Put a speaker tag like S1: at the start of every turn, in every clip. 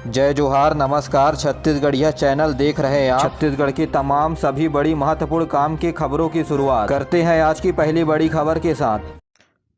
S1: जय जोहार, नमस्कार। छत्तीसगढ़िया चैनल देख रहे हैं आप। छत्तीसगढ़ की तमाम सभी बड़ी महत्वपूर्ण काम की खबरों की शुरुआत करते हैं आज की पहली बड़ी खबर के साथ।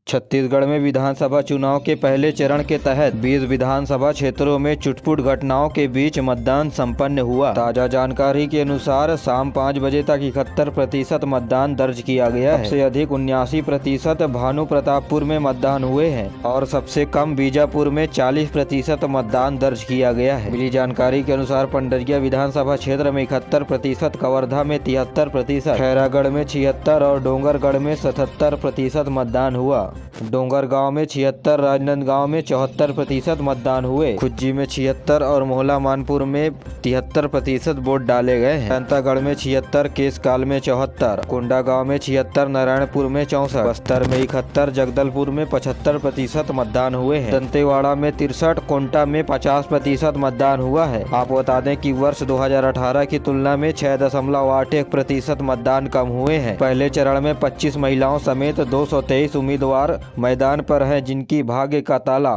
S1: छत्तीसगढ़ में विधानसभा चुनाव के पहले चरण के तहत 20 विधानसभा क्षेत्रों में छुटपुट घटनाओं के बीच मतदान संपन्न हुआ। ताजा जानकारी के अनुसार शाम 5 बजे तक 71% मतदान दर्ज किया गया है। सबसे अधिक 79% भानु प्रतापपुर में मतदान हुए हैं और सबसे कम बीजापुर में 40% मतदान दर्ज किया गया है। मिली जानकारी के अनुसार पंडरिया विधानसभा क्षेत्र में 71%, कवर्धा में 73%, खैरागढ़ में 76 और डोंगरगढ़ में 77% मतदान हुआ। डोंगरगांव में 76, राजनांदगांव में 74% मतदान हुए। खुज्जी में 76 और मोहला मानपुर में 73% वोट डाले गए हैं। जनतागढ़ में 76, केसकाल में 74, कोंडागांव में 76, नारायणपुर में 64, बस्तर में 71, जगदलपुर में 75% मतदान हुए हैं। दंतेवाड़ा में 63, कोंटा में 50% मतदान हुआ है। आपको बता दें कि वर्ष 2018 की तुलना में 6.81% मतदान कम हुए हैं। पहले चरण में 25 महिलाओं समेत 223 उम्मीदवार मैदान पर हैं, जिनकी भाग्य का ताला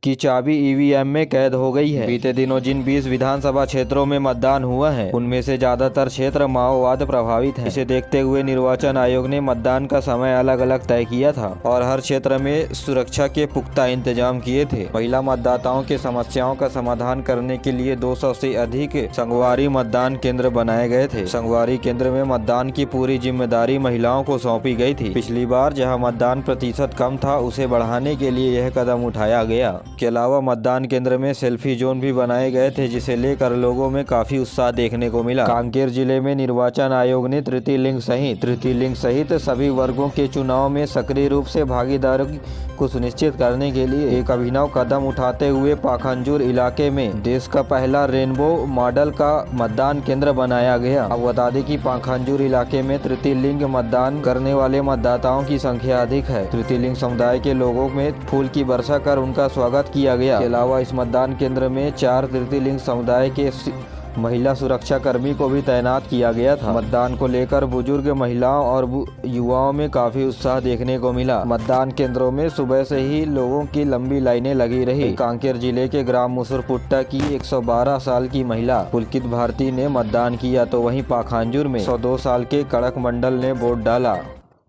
S1: की चाबी ईवीएम में कैद हो गई है। बीते दिनों जिन 20 विधानसभा क्षेत्रों में मतदान हुआ है, उनमें से ज्यादातर क्षेत्र माओवाद प्रभावित हैं। इसे देखते हुए निर्वाचन आयोग ने मतदान का समय अलग अलग तय किया था और हर क्षेत्र में सुरक्षा के पुख्ता इंतजाम किए थे। महिला मतदाताओं की समस्याओं का समाधान करने के लिए 200 से अधिक संगवारी मतदान केंद्र बनाए गए थे। संगवारी केंद्र में मतदान की पूरी जिम्मेदारी महिलाओं को सौंपी गई थी। पिछली बार जहाँ मतदान प्रतिशत कम था, उसे बढ़ाने के लिए यह कदम उठाया गया। के अलावा मतदान केंद्र में सेल्फी जोन भी बनाए गए थे, जिसे लेकर लोगों में काफी उत्साह देखने को मिला। कांकेर जिले में निर्वाचन आयोग ने तृतीय लिंग सहित सभी वर्गों के चुनाव में सक्रिय रूप से भागीदारी को सुनिश्चित करने के लिए एक अभिनव कदम उठाते हुए पाखांजूर इलाके में देश का पहला रेनबो मॉडल का मतदान केंद्र बनाया गया। अब बता दें कि पाखांजूर इलाके में तृतीय लिंग मतदान करने वाले मतदाताओं की संख्या अधिक है। तृतीय लिंग समुदाय के लोगों में फूल की वर्षा कर उनका स्वागत किया गया। इसके अलावा इस मतदान केंद्र में 4 तृतीय लिंग समुदाय के महिला सुरक्षा कर्मी को भी तैनात किया गया था। मतदान को लेकर बुजुर्ग, महिलाओं और युवाओं में काफी उत्साह देखने को मिला। मतदान केंद्रों में सुबह से ही लोगों की लंबी लाइनें लगी रही। कांकेर जिले के ग्राम मुसरपुट्टा की 112 साल की महिला पुलकित भारती ने मतदान किया, तो वहीं पाखांजूर में 102 साल के कड़क मंडल ने वोट डाला।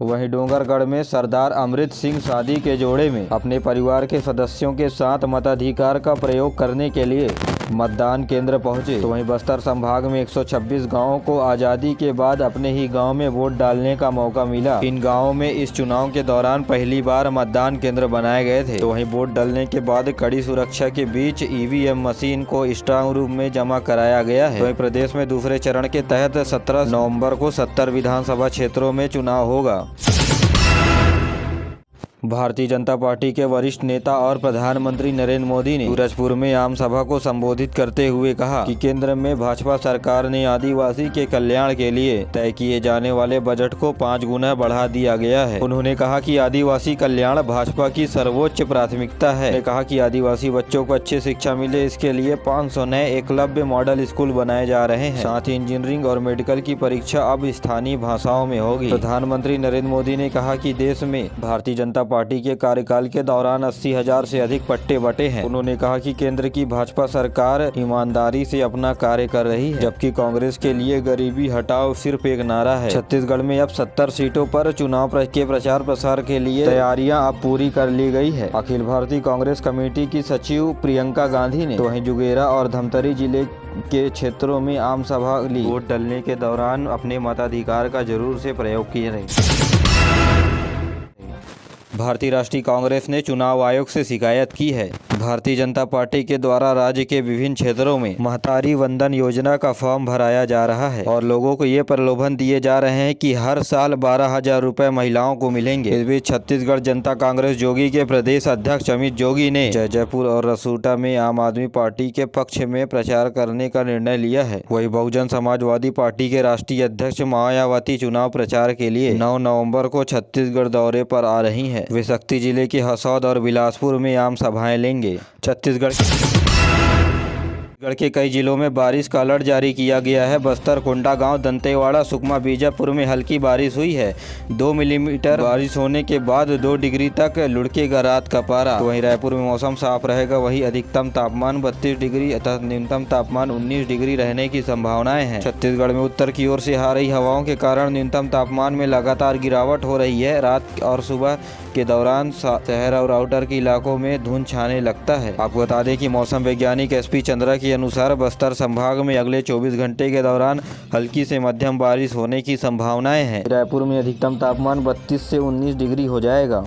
S1: वहीं डोंगरगढ़ में सरदार अमृत सिंह शादी के जोड़े में अपने परिवार के सदस्यों के साथ मताधिकार का प्रयोग करने के लिए मतदान केंद्र पहुंचे। तो वहीं बस्तर संभाग में 126 गांवों को आजादी के बाद अपने ही गांव में वोट डालने का मौका मिला। इन गांवों में इस चुनाव के दौरान पहली बार मतदान केंद्र बनाए गए थे। तो वहीं वोट डालने के बाद कड़ी सुरक्षा के बीच ईवीएम मशीन को स्ट्रांग रूम में जमा कराया गया है। तो वहीं प्रदेश में दूसरे चरण के तहत 17 नवम्बर को 70 विधानसभा क्षेत्रों में चुनाव होगा। भारतीय जनता पार्टी के वरिष्ठ नेता और प्रधानमंत्री नरेंद्र मोदी ने सूरजपुर में आम सभा को संबोधित करते हुए कहा कि केंद्र में भाजपा सरकार ने आदिवासी के कल्याण के लिए तय किए जाने वाले बजट को 5 गुना बढ़ा दिया गया है। उन्होंने कहा कि आदिवासी कल्याण भाजपा की सर्वोच्च प्राथमिकता है। उन्होंने कहा कि आदिवासी बच्चों को अच्छी शिक्षा मिले, इसके लिए 500 नए एकलव्य मॉडल स्कूल बनाए जा रहे हैं। साथ ही इंजीनियरिंग और मेडिकल की परीक्षा अब स्थानीय भाषाओं में होगी। प्रधानमंत्री नरेंद्र मोदी ने कहा कि देश में भारतीय जनता पार्टी के कार्यकाल के दौरान 80,000 से अधिक पट्टे बटे हैं। उन्होंने कहा कि केंद्र की भाजपा सरकार ईमानदारी से अपना कार्य कर रही है, जबकि कांग्रेस के लिए गरीबी हटाओ सिर्फ एक नारा है। छत्तीसगढ़ में अब 70 सीटों पर चुनाव के प्रचार प्रसार के लिए तैयारियां अब पूरी कर ली गई है। अखिल भारतीय कांग्रेस कमेटी की सचिव प्रियंका गांधी ने तो वहीं जुगेरा और धमतरी जिले के क्षेत्रों में आम सभा ली। वोट डालने के दौरान अपने मताधिकार का जरूर से प्रयोग किए। भारतीय राष्ट्रीय कांग्रेस ने चुनाव आयोग से शिकायत की है। भारतीय जनता पार्टी के द्वारा राज्य के विभिन्न क्षेत्रों में महतारी वंदन योजना का फॉर्म भराया जा रहा है और लोगों को ये प्रलोभन दिए जा रहे हैं कि हर साल 12,000 रुपए महिलाओं को मिलेंगे। इस बीच छत्तीसगढ़ जनता कांग्रेस जोगी के प्रदेश अध्यक्ष अमित जोगी ने जयपुर और रसूटा में आम आदमी पार्टी के पक्ष में प्रचार करने का निर्णय लिया है। वही बहुजन समाजवादी पार्टी के राष्ट्रीय अध्यक्ष मायावती चुनाव प्रचार के लिए 9 नवम्बर को छत्तीसगढ़ दौरे पर आ रही है। वे शक्ति जिले के हसौद और बिलासपुर में आम सभाएं लेंगे। छत्तीसगढ़ छत्तीसगढ़ के कई जिलों में बारिश का अलर्ट जारी किया गया है। बस्तर, कोंडागांव, दंतेवाड़ा, सुकमा, बीजापुर में हल्की बारिश हुई है। 2 मिलीमीटर बारिश होने के बाद 2 डिग्री तक लुढ़केगा रात का पारा। तो वहीं रायपुर में मौसम साफ रहेगा। वहीं अधिकतम तापमान 32 डिग्री तथा न्यूनतम तापमान 19 डिग्री रहने की संभावनाएं हैं। छत्तीसगढ़ में उत्तर की ओर से आ रही हवाओं के कारण न्यूनतम तापमान में लगातार गिरावट हो रही है। रात और सुबह के दौरान शहर और आउटर के इलाकों में धुंध छाने लगता है। आपको बता दें कि मौसम वैज्ञानिक SP चंद्रा के अनुसार बस्तर संभाग में अगले 24 घंटे के दौरान हल्की से मध्यम बारिश होने की संभावनाएं हैं। रायपुर में अधिकतम तापमान 32 से 19 डिग्री हो जाएगा।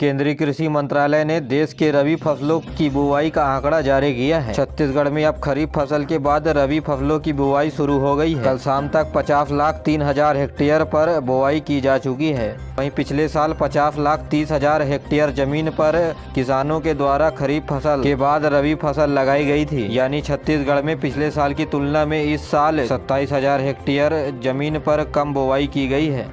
S1: केंद्रीय कृषि मंत्रालय ने देश के रबी फसलों की बुवाई का आंकड़ा जारी किया है। छत्तीसगढ़ में अब खरीफ फसल के बाद रबी फसलों की बुवाई शुरू हो गई है। कल शाम तक 50,03,000 हेक्टेयर पर बुवाई की जा चुकी है। वहीं पिछले साल 50,30,000 हेक्टेयर जमीन पर किसानों के द्वारा खरीफ फसल के बाद रबी फसल लगाई गई थी। यानी छत्तीसगढ़ में पिछले साल की तुलना में इस साल 27,000 हेक्टेयर जमीन पर कम बुवाई की गई है।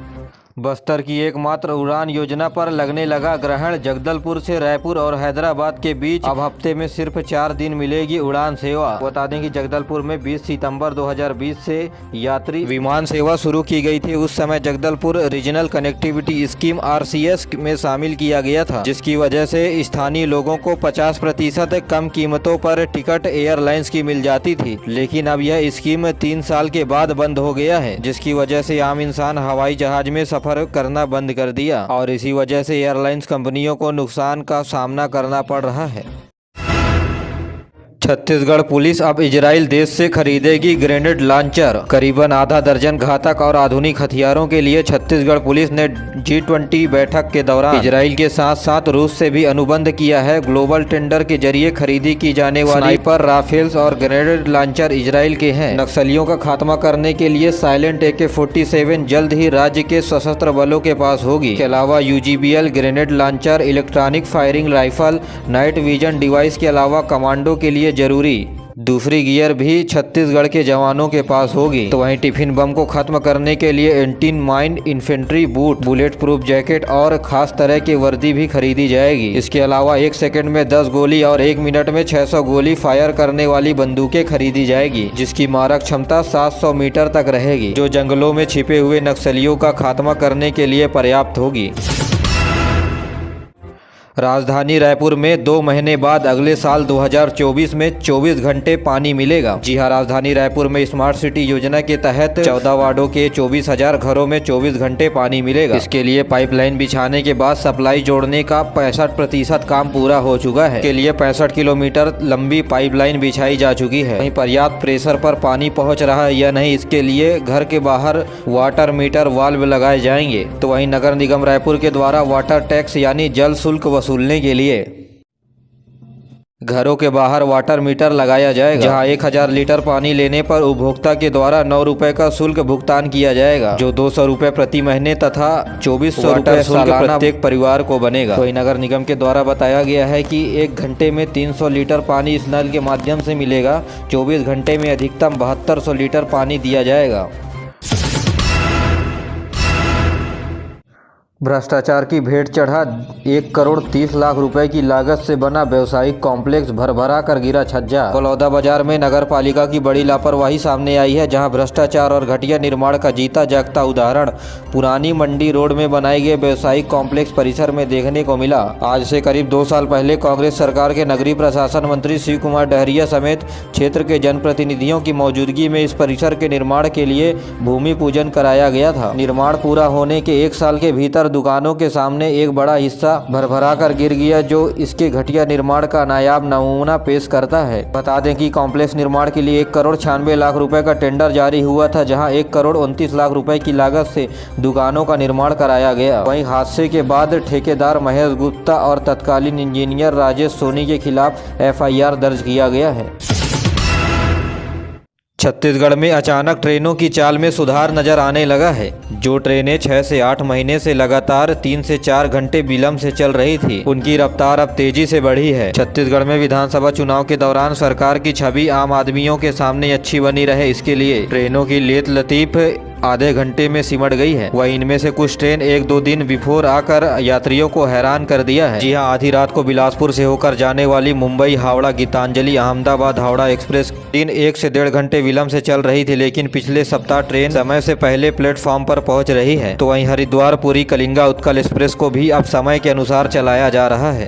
S1: बस्तर की एकमात्र उड़ान योजना पर लगने लगा ग्रहण। जगदलपुर से रायपुर और हैदराबाद के बीच अब हफ्ते में सिर्फ 4 दिन मिलेगी उड़ान सेवा। बता दें कि जगदलपुर में 20 सितंबर 2020 से यात्री विमान सेवा शुरू की गई थी। उस समय Jagdalpur regional connectivity scheme RCS में शामिल किया गया था, जिसकी वजह से स्थानीय लोगों को 50% कम कीमतों पर टिकट एयरलाइंस की मिल जाती थी। लेकिन अब यह स्कीम 3 साल के बाद बंद हो गया है, जिसकी वजह से आम इंसान हवाई जहाज में सफर करना बंद कर दिया और इसी वजह से एयरलाइंस कंपनियों को नुकसान का सामना करना पड़ रहा है। छत्तीसगढ़ पुलिस अब इजराइल देश से खरीदेगी ग्रेनेड लॉन्चर। करीबन आधा दर्जन घातक और आधुनिक हथियारों के लिए छत्तीसगढ़ पुलिस ने G20 बैठक के दौरान इजराइल के साथ साथ रूस से भी अनुबंध किया है। ग्लोबल टेंडर के जरिए खरीदी की जाने वाली स्नाइपर राफेल्स और ग्रेनेड लॉन्चर इजराइल के हैं। नक्सलियों का खात्मा करने के लिए साइलेंट AK-47 जल्द ही राज्य के सशस्त्र बलों के पास होगी। इसके अलावा UGBL grenade launcher, electronic firing rifle, night vision device के अलावा कमांडो के लिए जरूरी दूसरी गियर भी छत्तीसगढ़ के जवानों के पास होगी। तो वहीं टिफिन बम को खत्म करने के लिए anti mine infantry boot, bullet proof jacket और खास तरह की वर्दी भी खरीदी जाएगी। इसके अलावा 1 सेकंड में 10 गोली और 1 मिनट में 600 गोली फायर करने वाली बंदूकें खरीदी जाएगी, जिसकी मारक क्षमता 700 मीटर तक रहेगी, जो जंगलों में छिपे हुए नक्सलियों का खात्मा करने के लिए पर्याप्त होगी। राजधानी रायपुर में 2 महीने बाद अगले साल 2024 में 24 घंटे पानी मिलेगा। जी हां, राजधानी रायपुर में स्मार्ट सिटी योजना के तहत 14 वार्डों के 24,000 घरों में 24 घंटे पानी मिलेगा। इसके लिए पाइपलाइन बिछाने के बाद सप्लाई जोड़ने का 65% काम पूरा हो चुका है। इसके लिए 65 किलोमीटर लंबी पाइपलाइन बिछाई जा चुकी है। वहीं पर्याप्त प्रेशर पर पानी पहुँच रहा है या नहीं, इसके लिए घर के बाहर वाटर मीटर वाल्व लगाए जाएंगे। तो वहीं नगर निगम रायपुर के द्वारा वाटर टैक्स यानी जल शुल्क वसूलने के लिए घरों के बाहर वाटर मीटर लगाया जाएगा, जहां 1000 लीटर पानी लेने पर उपभोक्ता के द्वारा 9 रुपए का शुल्क भुगतान किया जाएगा, जो 200 रुपए प्रति महीने तथा 2400 रुपए सालाना प्रत्येक परिवार को बनेगा। तो नगर निगम के द्वारा बताया गया है कि 1 घंटे में 300 लीटर पानी इस नल के माध्यम से मिलेगा। 24 घंटे में अधिकतम 7200 लीटर पानी दिया जाएगा। भ्रष्टाचार की भेंट चढ़ा 1 करोड़ 30 लाख रुपए की लागत से बना व्यवसायिक कॉम्प्लेक्स भरभरा कर गिरा छज्जा। बलौदा बाजार में नगर पालिका की बड़ी लापरवाही सामने आई है, जहां भ्रष्टाचार और घटिया निर्माण का जीता जागता उदाहरण पुरानी मंडी रोड में बनाए गए व्यवसायिक कॉम्प्लेक्स परिसर में देखने को मिला। आज से करीब 2 साल पहले कांग्रेस सरकार के नगरीय प्रशासन मंत्री शिव कुमार डहरिया समेत क्षेत्र के जनप्रतिनिधियों की मौजूदगी में इस परिसर के निर्माण के लिए भूमि पूजन कराया गया था। निर्माण पूरा होने के 1 साल के भीतर दुकानों के सामने एक बड़ा हिस्सा भरभरा कर गिर गया, जो इसके घटिया निर्माण का नायाब नमूना पेश करता है। बता दें कि कॉम्प्लेक्स निर्माण के लिए 1 करोड़ 96 लाख रुपए का टेंडर जारी हुआ था, जहां 1 करोड़ 29 लाख रुपए की लागत से दुकानों का निर्माण कराया गया। वहीं हादसे के बाद ठेकेदार महेश गुप्ता और तत्कालीन इंजीनियर राजेश सोनी के खिलाफ FIR दर्ज किया गया है। छत्तीसगढ़ में अचानक ट्रेनों की चाल में सुधार नजर आने लगा है। जो ट्रेनें 6 से 8 महीने से लगातार 3 से 4 घंटे विलंब से चल रही थी, उनकी रफ्तार अब तेजी से बढ़ी है। छत्तीसगढ़ में विधानसभा चुनाव के दौरान सरकार की छवि आम आदमियों के सामने अच्छी बनी रहे, इसके लिए ट्रेनों की लेत लतीफ आधे घंटे में सिमट गई है। वह इनमें से कुछ ट्रेन 1-2 दिन बिफोर आकर यात्रियों को हैरान कर दिया है। जी हां, आधी रात को बिलासपुर से होकर जाने वाली मुंबई हावड़ा गीतांजलि अहमदाबाद हावड़ा एक्सप्रेस दिन 1 से 1.5 घंटे विलंब से चल रही थी, लेकिन पिछले सप्ताह ट्रेन समय से पहले प्लेटफॉर्म पर पहुंच रही है। तो वहीं हरिद्वार पुरी कलिंगा उत्कल एक्सप्रेस को भी अब समय के अनुसार चलाया जा रहा है।